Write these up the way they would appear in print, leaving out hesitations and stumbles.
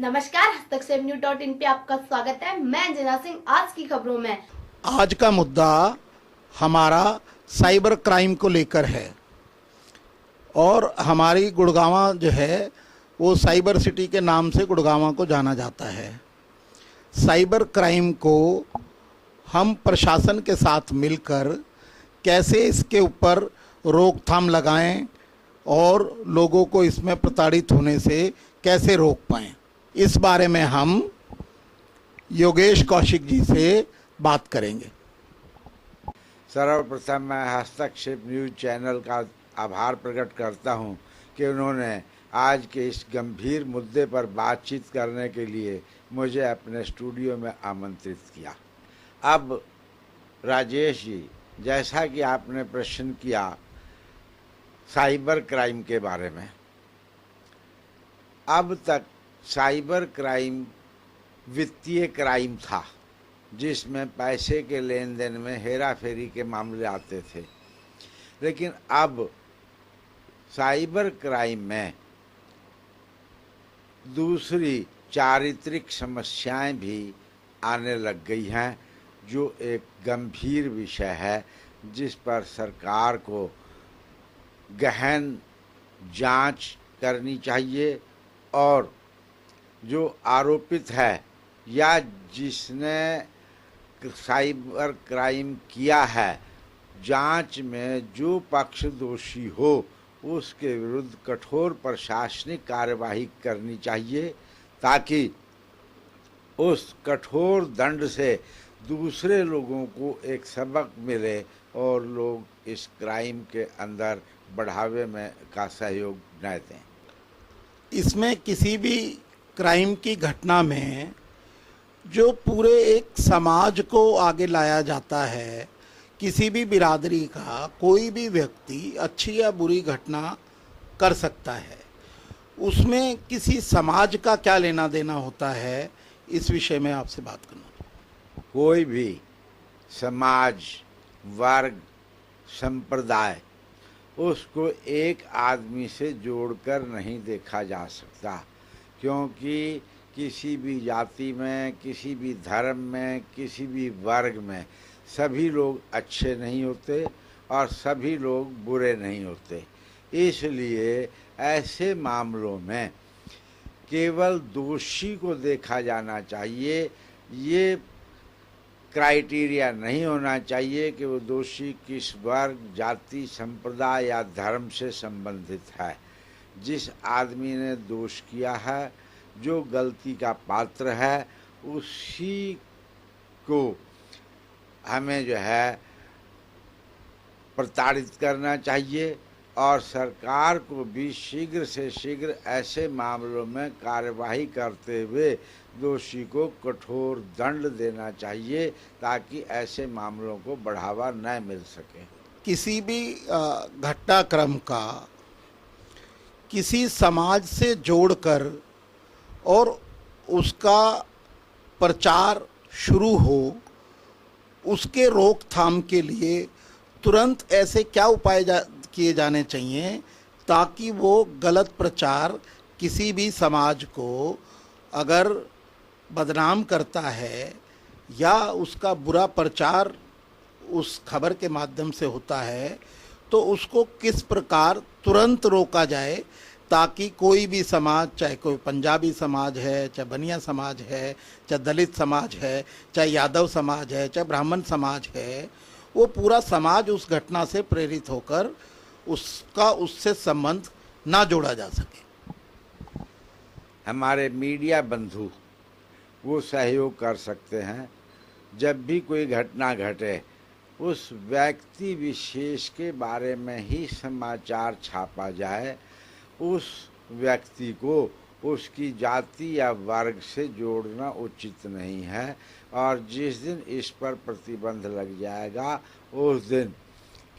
नमस्कार, हस्तक्षेप न्यूज.in पे आपका स्वागत है। मैं जना सिंह। आज की खबरों में आज का मुद्दा हमारा साइबर क्राइम को लेकर है और हमारी गुड़गांवा जो है वो साइबर सिटी के नाम से गुड़गांवा को जाना जाता है। साइबर क्राइम को हम प्रशासन के साथ मिलकर कैसे इसके ऊपर रोकथाम लगाएं और लोगों को इसमें प्रताड़ित होने से कैसे रोक पाएं, इस बारे में हम योगेश कौशिक जी से बात करेंगे। सर्वप्रथम मैं हस्तक्षेप न्यूज चैनल का आभार प्रकट करता हूं कि उन्होंने आज के इस गंभीर मुद्दे पर बातचीत करने के लिए मुझे अपने स्टूडियो में आमंत्रित किया। अब राजेश जी, जैसा कि आपने प्रश्न किया साइबर क्राइम के बारे में, अब तक साइबर क्राइम वित्तीय क्राइम था जिसमें पैसे के लेन देन में हेरा फेरी के मामले आते थे, लेकिन अब साइबर क्राइम में दूसरी चारित्रिक समस्याएं भी आने लग गई हैं, जो एक गंभीर विषय है जिस पर सरकार को गहन जांच करनी चाहिए और जो आरोपित है या जिसने साइबर क्राइम किया है, जांच में जो पक्ष दोषी हो उसके विरुद्ध कठोर प्रशासनिक कार्यवाही करनी चाहिए, ताकि उस कठोर दंड से दूसरे लोगों को एक सबक मिले और लोग इस क्राइम के अंदर बढ़ावे में का सहयोग न दें। इसमें किसी भी क्राइम की घटना में जो पूरे एक समाज को आगे लाया जाता है, किसी भी बिरादरी का कोई भी व्यक्ति अच्छी या बुरी घटना कर सकता है, उसमें किसी समाज का क्या लेना देना होता है, इस विषय में आपसे बात करना। कोई भी समाज, वर्ग, संप्रदाय उसको एक आदमी से जोड़कर नहीं देखा जा सकता, क्योंकि किसी भी जाति में, किसी भी धर्म में, किसी भी वर्ग में सभी लोग अच्छे नहीं होते और सभी लोग बुरे नहीं होते। इसलिए ऐसे मामलों में केवल दोषी को देखा जाना चाहिए। ये क्राइटेरिया नहीं होना चाहिए कि वो दोषी किस वर्ग, जाति, संप्रदाय या धर्म से संबंधित है। जिस आदमी ने दोष किया है, जो गलती का पात्र है, उसी को हमें जो है प्रताड़ित करना चाहिए और सरकार को भी शीघ्र से शीघ्र ऐसे मामलों में कार्यवाही करते हुए दोषी को कठोर दंड देना चाहिए, ताकि ऐसे मामलों को बढ़ावा न मिल सके। किसी भी घटनाक्रम का किसी समाज से जोड़कर और उसका प्रचार शुरू हो, उसके रोकथाम के लिए तुरंत ऐसे क्या उपाय किए जाने चाहिए ताकि वो गलत प्रचार किसी भी समाज को अगर बदनाम करता है या उसका बुरा प्रचार उस खबर के माध्यम से होता है, तो उसको किस प्रकार तुरंत रोका जाए, ताकि कोई भी समाज, चाहे कोई पंजाबी समाज है, चाहे बनिया समाज है, चाहे दलित समाज है, चाहे यादव समाज है, चाहे ब्राह्मण समाज है, वो पूरा समाज उस घटना से प्रेरित होकर उससे संबंध ना जोड़ा जा सके। हमारे मीडिया बंधु वो सहयोग कर सकते हैं। जब भी कोई घटना घटे, उस व्यक्ति विशेष के बारे में ही समाचार छापा जाए, उस व्यक्ति को उसकी जाति या वर्ग से जोड़ना उचित नहीं है। और जिस दिन इस पर प्रतिबंध लग जाएगा, उस दिन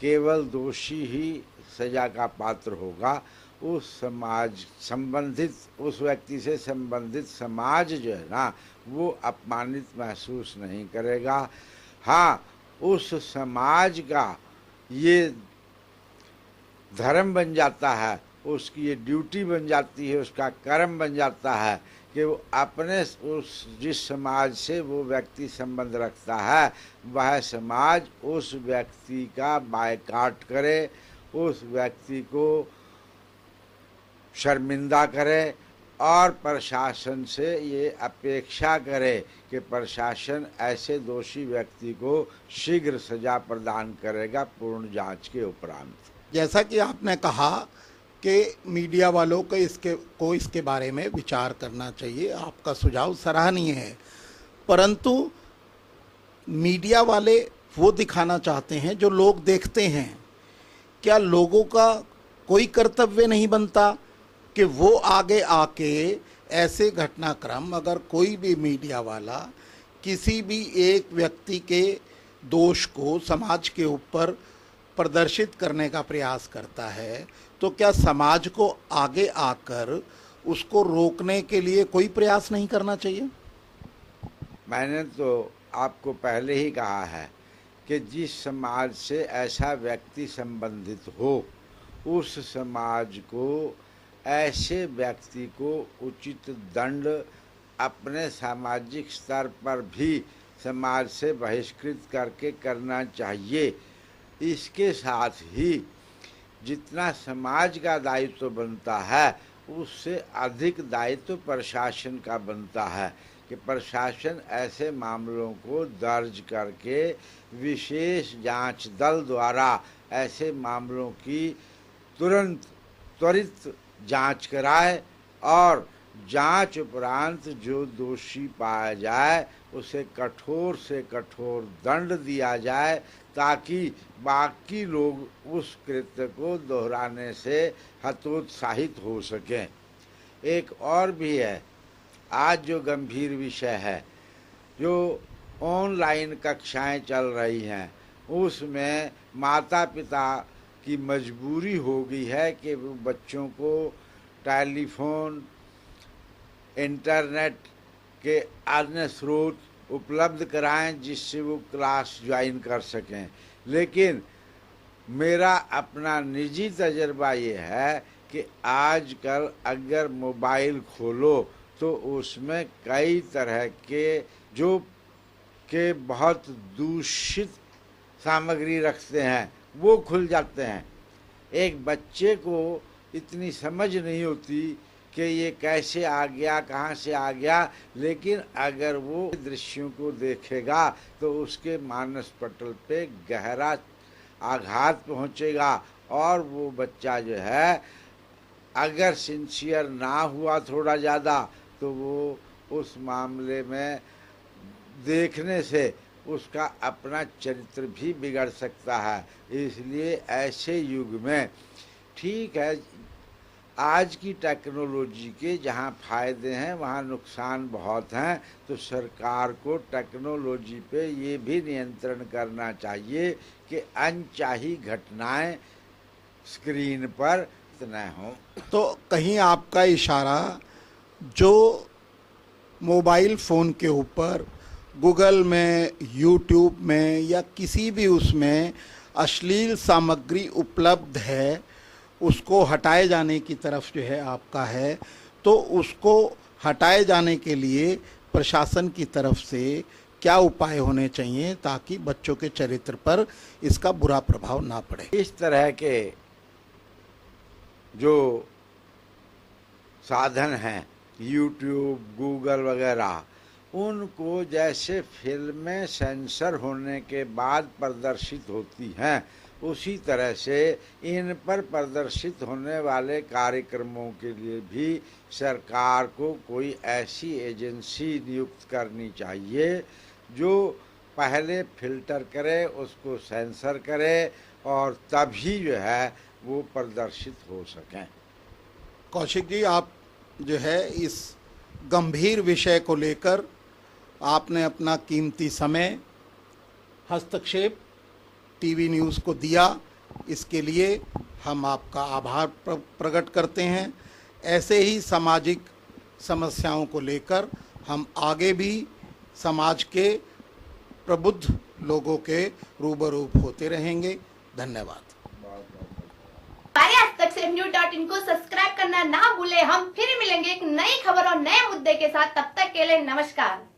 केवल दोषी ही सजा का पात्र होगा। उस समाज संबंधित, उस व्यक्ति से संबंधित समाज जो है ना, वो अपमानित महसूस नहीं करेगा। हाँ, उस समाज का ये धर्म बन जाता है, उसकी ये ड्यूटी बन जाती है, उसका कर्म बन जाता है कि वो अपने उस जिस समाज से वो व्यक्ति संबंध रखता है वह समाज उस व्यक्ति का बायकॉट करे, उस व्यक्ति को शर्मिंदा करे और प्रशासन से ये अपेक्षा करे कि प्रशासन ऐसे दोषी व्यक्ति को शीघ्र सजा प्रदान करेगा पूर्ण जांच के उपरांत। जैसा कि आपने कहा कि मीडिया वालों को इसके बारे में विचार करना चाहिए, आपका सुझाव सराहनीय है, परंतु मीडिया वाले वो दिखाना चाहते हैं जो लोग देखते हैं। क्या लोगों का कोई कर्तव्य नहीं बनता कि वो आगे आके ऐसे घटनाक्रम, अगर कोई भी मीडिया वाला किसी भी एक व्यक्ति के दोष को समाज के ऊपर प्रदर्शित करने का प्रयास करता है, तो क्या समाज को आगे आकर उसको रोकने के लिए कोई प्रयास नहीं करना चाहिए? मैंने तो आपको पहले ही कहा है कि जिस समाज से ऐसा व्यक्ति संबंधित हो उस समाज को ऐसे व्यक्ति को उचित दंड अपने सामाजिक स्तर पर भी समाज से बहिष्कृत करके करना चाहिए। इसके साथ ही जितना समाज का दायित्व बनता है उससे अधिक दायित्व प्रशासन का बनता है कि प्रशासन ऐसे मामलों को दर्ज करके विशेष जांच दल द्वारा ऐसे मामलों की त्वरित जांच कराए और जांच उपरांत जो दोषी पाया जाए उसे कठोर से कठोर दंड दिया जाए ताकि बाकी लोग उस कृत्य को दोहराने से हतोत्साहित हो सकें। एक और भी है, आज जो गंभीर विषय है, जो ऑनलाइन कक्षाएं चल रही हैं उसमें माता पिता की मजबूरी हो गई है कि वो बच्चों को टेलीफोन, इंटरनेट के अन्य स्रोत उपलब्ध कराएं जिससे वो क्लास ज्वाइन कर सकें। लेकिन मेरा अपना निजी तजर्बा ये है कि आजकल अगर मोबाइल खोलो तो उसमें कई तरह के बहुत दूषित सामग्री रखते हैं, वो खुल जाते हैं। एक बच्चे को इतनी समझ नहीं होती कि ये कैसे आ गया, कहाँ से आ गया, लेकिन अगर वो दृश्यों को देखेगा तो उसके मानस पटल पे गहरा आघात पहुँचेगा और वो बच्चा जो है अगर सिंसियर ना हुआ थोड़ा ज़्यादा तो वो उस मामले में देखने से उसका अपना चरित्र भी बिगड़ सकता है। इसलिए ऐसे युग में ठीक है, आज की टेक्नोलॉजी के जहाँ फायदे हैं वहाँ नुकसान बहुत हैं, तो सरकार को टेक्नोलॉजी पे ये भी नियंत्रण करना चाहिए कि अनचाही घटनाएं स्क्रीन पर न हों। तो कहीं आपका इशारा जो मोबाइल फ़ोन के ऊपर गूगल में, यूट्यूब में या किसी भी उसमें अश्लील सामग्री उपलब्ध है उसको हटाए जाने की तरफ जो है आपका है, तो उसको हटाए जाने के लिए प्रशासन की तरफ से क्या उपाय होने चाहिए ताकि बच्चों के चरित्र पर इसका बुरा प्रभाव ना पड़े? इस तरह के जो साधन हैं यूट्यूब, गूगल वगैरह, उनको जैसे फिल्में सेंसर होने के बाद प्रदर्शित होती हैं उसी तरह से इन पर प्रदर्शित होने वाले कार्यक्रमों के लिए भी सरकार को कोई ऐसी एजेंसी नियुक्त करनी चाहिए जो पहले फिल्टर करे, उसको सेंसर करे और तभी जो है वो प्रदर्शित हो सकें। कौशिक जी, आप जो है इस गंभीर विषय को लेकर आपने अपना कीमती समय हस्तक्षेप टीवी न्यूज़ को दिया, इसके लिए हम आपका आभार प्रकट करते हैं। ऐसे ही सामाजिक समस्याओं को लेकर हम आगे भी समाज के प्रबुद्ध लोगों के रूबरू होते रहेंगे। धन्यवाद। हमारे आज तक से NU.in को सब्सक्राइब करना ना भूले। हम फिर मिलेंगे एक नई खबर और नए मुद्दे के साथ। तब तक के लिए नमस्कार।